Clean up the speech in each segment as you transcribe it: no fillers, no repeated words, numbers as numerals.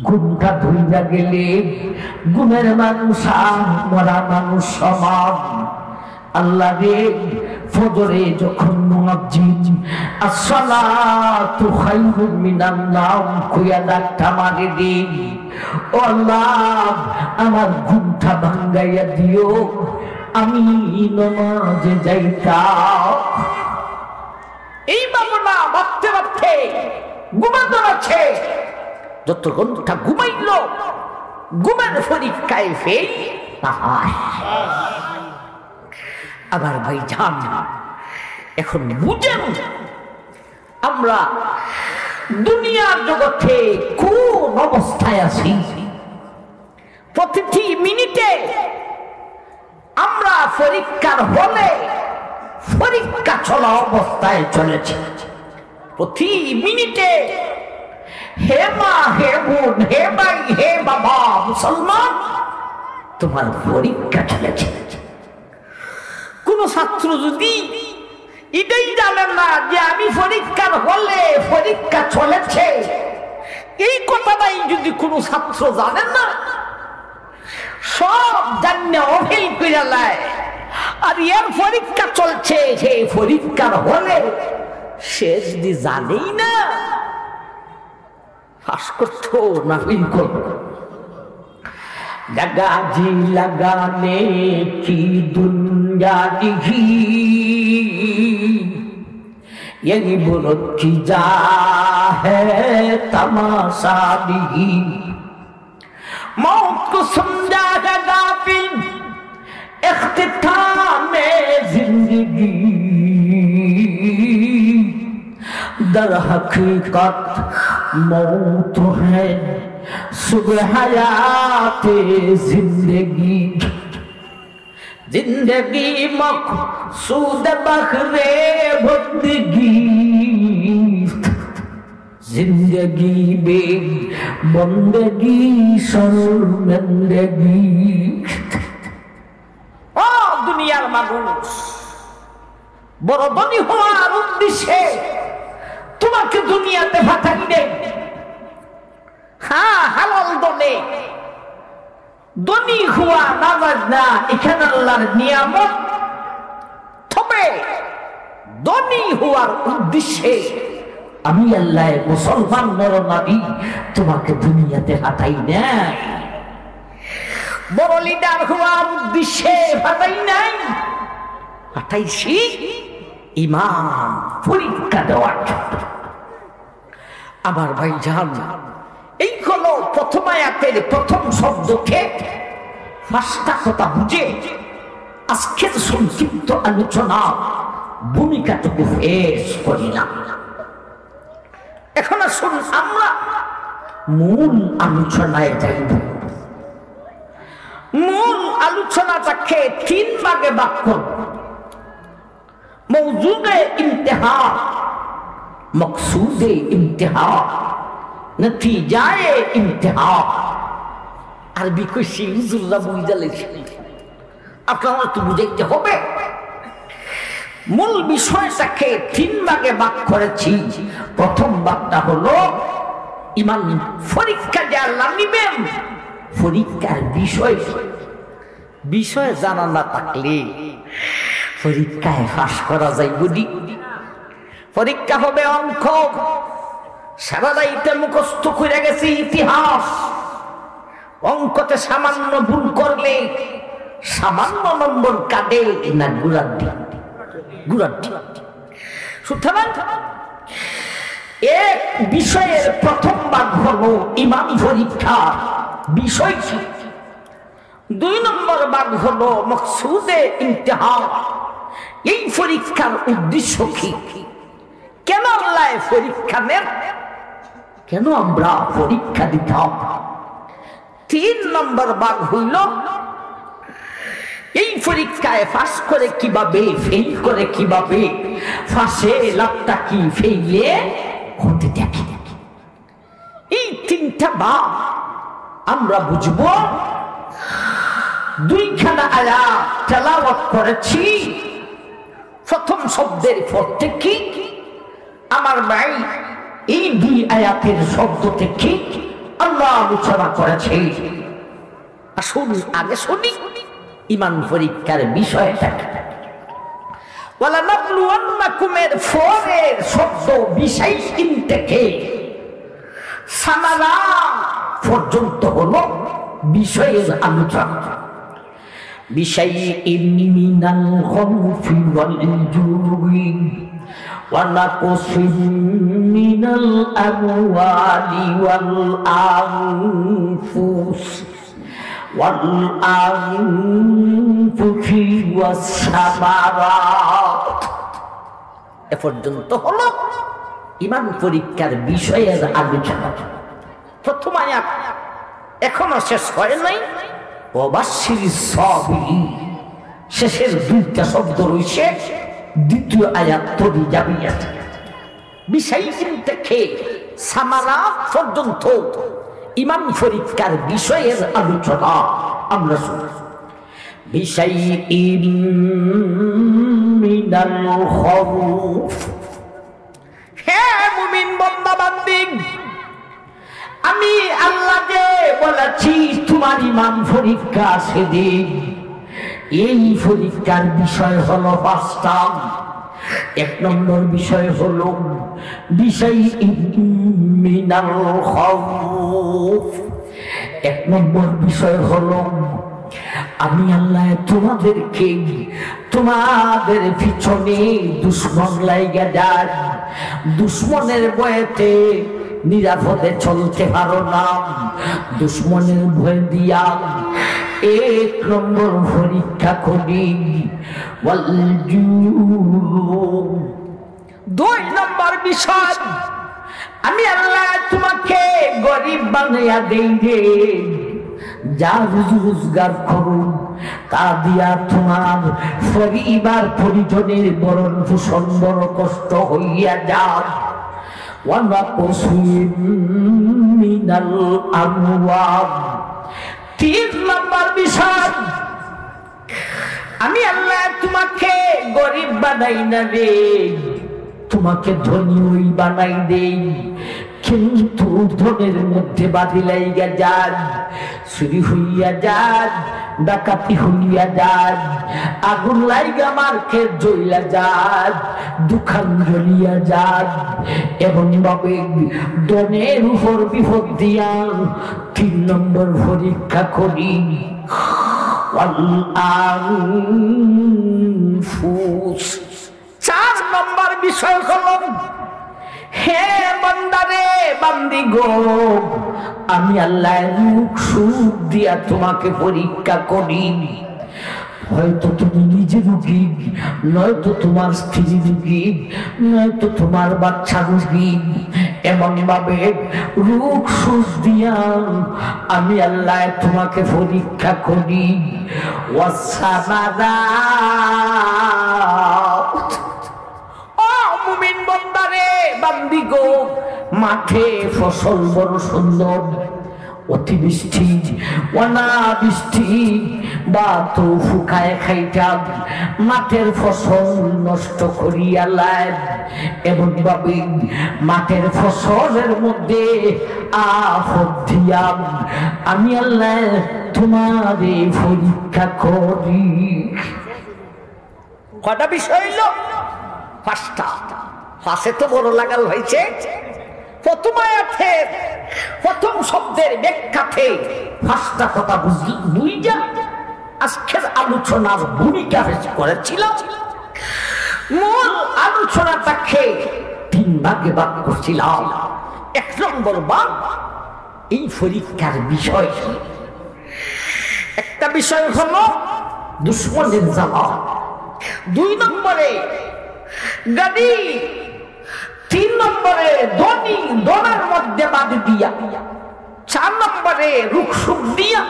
ঘুমটা ধুইয়া গেলে ঘুমের মানুষ আর মরা মানুষ সমান। আল্লাহ রে, ফজরে যখন মুয়াজ্জিন আসসালাতু খায়রুম মিনান নাওম কইয়া ডাকটা মারে দে, ও আল্লাহ আমার ঘুমটা ভাঙ্গাইয়া দিও, আমি নামাজে যাইতাম। এই বাবা ভাবতে ভাবতে ঘুমাতে আছে, যত ঘন্টা ঘুমাইল ঘুমের পরীক্ষায় ফেল। আবার ভাই জান, এখন বুঝেন আমরা দুনিয়ার জগতে কোন অবস্থায় আছি। প্রতিটি মিনিটে আমরা পরীক্ষার হলে পরীক্ষা চলা অবস্থায় চলেছে। প্রতি মিনিটে হে মা, হে বোন, হে ভাই, হে বাবা মুসলমান, তোমার পরীক্ষা চলেছে। কোন ছাত্র যদি এটাই জানেন না যে আমি পরীক্ষার হলে পরীক্ষা চলেছে, এই কথাটাই যদি কোনো ছাত্র জানেন না, সব জানে অফেল করে নেয়। আর এর পরীক্ষা চলছে, সেই পরীক্ষার হলে সে যদি জানেই না, পাস করতো না ফেল করতো। लगाजी लगाने की दुनिया दिखी, यही बुरुद की जा है तमाशा दिखी। मौत को समझा है गाफिल इख्तिताम जिंदगी, दर हकीकत मौत है सुबह हयाते जिंदगी। जिंदगी मकसूद बखरे बंदगी, जिंदगी बे बंदगी शर्मिंदगी। ও দুনিয়ার মানুষ, বড় ধনী হওয়ার উদ্দেশ্যে তোমাকে দুনিয়াতে পাঠাইলেন। হ্যাঁ, হালাল দলে ধনী হওয়া নামাজ না, এখানে আল্লাহর নিয়ামত। তবে ধনী হওয়ার উদ্দেশ্যে আমি আল্লাহ মুসলমান নরনারী তোমাকে দুনিয়াতে পাঠাই নাই। বড় লিডার হওয়ার উদ্দেশ্যে পাঠাই নাই, পাঠাইছি ইমান পরীক্ষা দেওয়ার জন্য। আমার ভাই জান, এই হলো প্রথম আয়াতের প্রথম শব্দকে পাঁচটা কথা বুঝে আজকের সংক্ষিপ্ত আলোচনা ভূমিকাটুকু পেশ করিলাম। এখন আসুন আমরা মূল আলোচনায় যাইব। মূল আলোচনাটাকে তিন ভাগে ভাগ করব। মওজুদে ইমতিহা, মকসুদে ইমতিহা, নতিজায়ে ইমতিহা। আরবি কইছি হুজুররা বুঝা লেছে, আপনারা তো বুঝাইতে হবে। মূল বিষয়টাকে তিন ভাগে ভাগ করেছি। প্রথম ভাগটা হলো ইমান পরীক্ষা যে আল্লাহ নিবেন, পরীক্ষার বিষয়। বিষয় জানা না থাকলে পরীক্ষায় পাস করা যাইব না। পরীক্ষা হবে অঙ্ক, সারা রাইতে মুখস্থ করে গেছি ইতিহাস। অঙ্কতে সামান্য ভুল করলে সামান্য নম্বর কাটে না গুড়াড্ডি গুড়াড্ডি। সুতরাং এক বিষয়ের প্রথম ভাগ হলো ইমান পরীক্ষা বিষয়। দুই নম্বর ভাগ হলো মকসুদে ইমতিহান। এই পরীক্ষার উদ্দেশ্য কি? কেন আল্লাহ পরীক্ষা নেন? কেন আমরা পরীক্ষা দিতাম? তিন নম্বর ভাগ হইল এই পরীক্ষায় পাস করে কিভাবে, ফেল করে কিভাবে, পাশে লাভটা কি, ফেইলে হতে দেখি। এই তিনটা ভাগ আমরা বুঝবো। দুইখানা আয়াত তেলাওয়াত করেছি। প্রথম শব্দের পড়তে কি আমার ভাই এই দুই আয়াতের শব্দ থেকে আল্লাহ আলোচনা করেছে। আসুন আগে শুনি ঈমান পরীক্ষার বিষয়টা। ওয়ালানাবলুওয়ান্নাকুমের ফোরের শব্দ বিষয় থেকে সামারা পর্যন্ত হলো বিষয়ের আলোচনা। বিষয় মিনাল খাউফি ওয়াল জুই ওয়া নাকসিম মিনাল আমওয়ালি ওয়াল আনফুস ওয়াল আনফুসি ওয়াস সামারাত। এ পর্যন্ত হলো ঈমান পরীক্ষার বিষয়ের আলোচনা। প্রথম আয়াত এখনো শেষ হয় নাই। ওয়াবাশশিরিস সাবিরিন, শেষের দুইটা শব্দ রয়েছে দ্বিতীয় আয়াত তরি যাবিয়াত। বিষয় থেকে সামারা পর্যন্ত ঈমান পরীক্ষার বিষয়ের আলোচনা আমরা শুনি। বিষয় মিনাল খাউফ, হে মুমিন বান্দা বান্দি, আমি আল্লাহ যে বলেছি তোমার ঈমান পরীক্ষা সেদিন, এই পরীক্ষার বিষয় হলো পাঁচটা। এক নম্বর বিষয় হলো বিষয় মিনাল খাউফ। এক নম্বর বিষয় হলো আমি আল্লাহ তোমাদেরকে তোমাদের পিছনে দুশ্মন লাইগা যায়, দুশ্মনের ভয়েতে নিরাপদে চলতে পারো না, দুশ্মনের ভয় দিয়া এক নম্বর পরীক্ষা করি। দুই নম্বর বিষয় আমি আল্লাহ তোমাকে গরিব বানাইয়া দেই রে, যা রোজগার করুন তা দিয়া তোমার পরিবার পরিজনের বরণ ভূষণ বড় কষ্ট হইয়া যাও। মিনাল আমওয়াল, তিন নম্বর বিষয় আমি আল্লাহ তোমাকে গরিব বানাই না রে, তোমাকে ধনী ওই বানাই দেই, কিন্তু ধনের মধ্যে বাদি লাইগা যান, চুরি হইয়া যান, ডাকাতি হইয়া যান, আগুন লাইগা মার্কেট জ্বইলা যান, দোকান জ্বলিয়া যান, এবং ভাবে ধনের উপর বিপদ দিয়া তিন নম্বর পরীক্ষা করি। চার নম্বর বিষয় হলো হে বান্দারে বান্দি গো, আমি আল্লাহ রূপ সুখ দিয়া তোমাকে পরীক্ষা করি। হয়তো তুমি নিজে রুগী, নয়তো তোমার স্ত্রী রুগী, নয়তো তোমার বাচ্চা রুগী, এমন ভাবে রূপ সুখ দিয়া আমি আল্লাহ তোমাকে পরীক্ষা করি। মুমিন বান্দারে বান্দি গো, মাঠে ফসল বড় সুন্দর, অতিবৃষ্টি অনাবৃষ্টি বা তো ফুকায় খাইতাম, মাঠের ফসল নষ্ট করিয়া লাভ, এমন ভাবে মাঠের ফসলের মধ্যে আফত দিয়াম আমি আল্লাহ তোমারে পরীক্ষা করি। কটা বিষয় হইল? পাঁচটা। পাশে তো বড় লাগাল হয়েছে। প্রথম আয়াতের প্রথম শব্দের ব্যাখ্যাতে পাঁচটা কথা বুঝিয়া আজকের আলোচনার ভূমিকা করেছিলাম। মূল আলোচনাটাকে তিন ভাগে ভাগ করছিলাম। এক নম্বর ভাগ এই পরীক্ষার বিষয়। একটা বিষয় হলো দুশ্মনের জ্বালা, দুই নম্বরে গাড়ি, তিন নম্বরে ধনী দোনার মধ্যে বাদ দিয়া, চার নম্বরে রুখ সুখ দিয়া,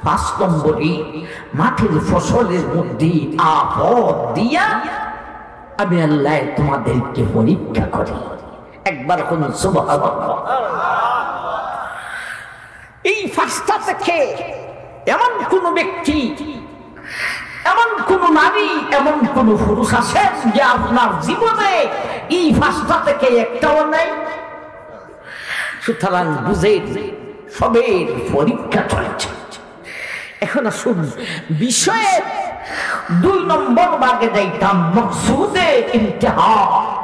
পাঁচ নম্বরে মাঠের ফসলের মধ্যে আপদ দিয়া আমি আল্লাহ তোমাদেরকে পরীক্ষা করি। একবার কোন সুবহানাল্লাহ। এই পাঁচটা থেকে এমন কোন ব্যক্তি, এমন কোন নারী, এমন কোন পুরুষ আছে যে আপনার জীবনে এই পাঁচটা থেকে একটাও নাই? সুতরাং বুঝে সবের পরীক্ষা চলছে। এখন আসুন বিষয়ের 2 নম্বর ভাগে যাইতাম, মকসুদে ইমতিহান।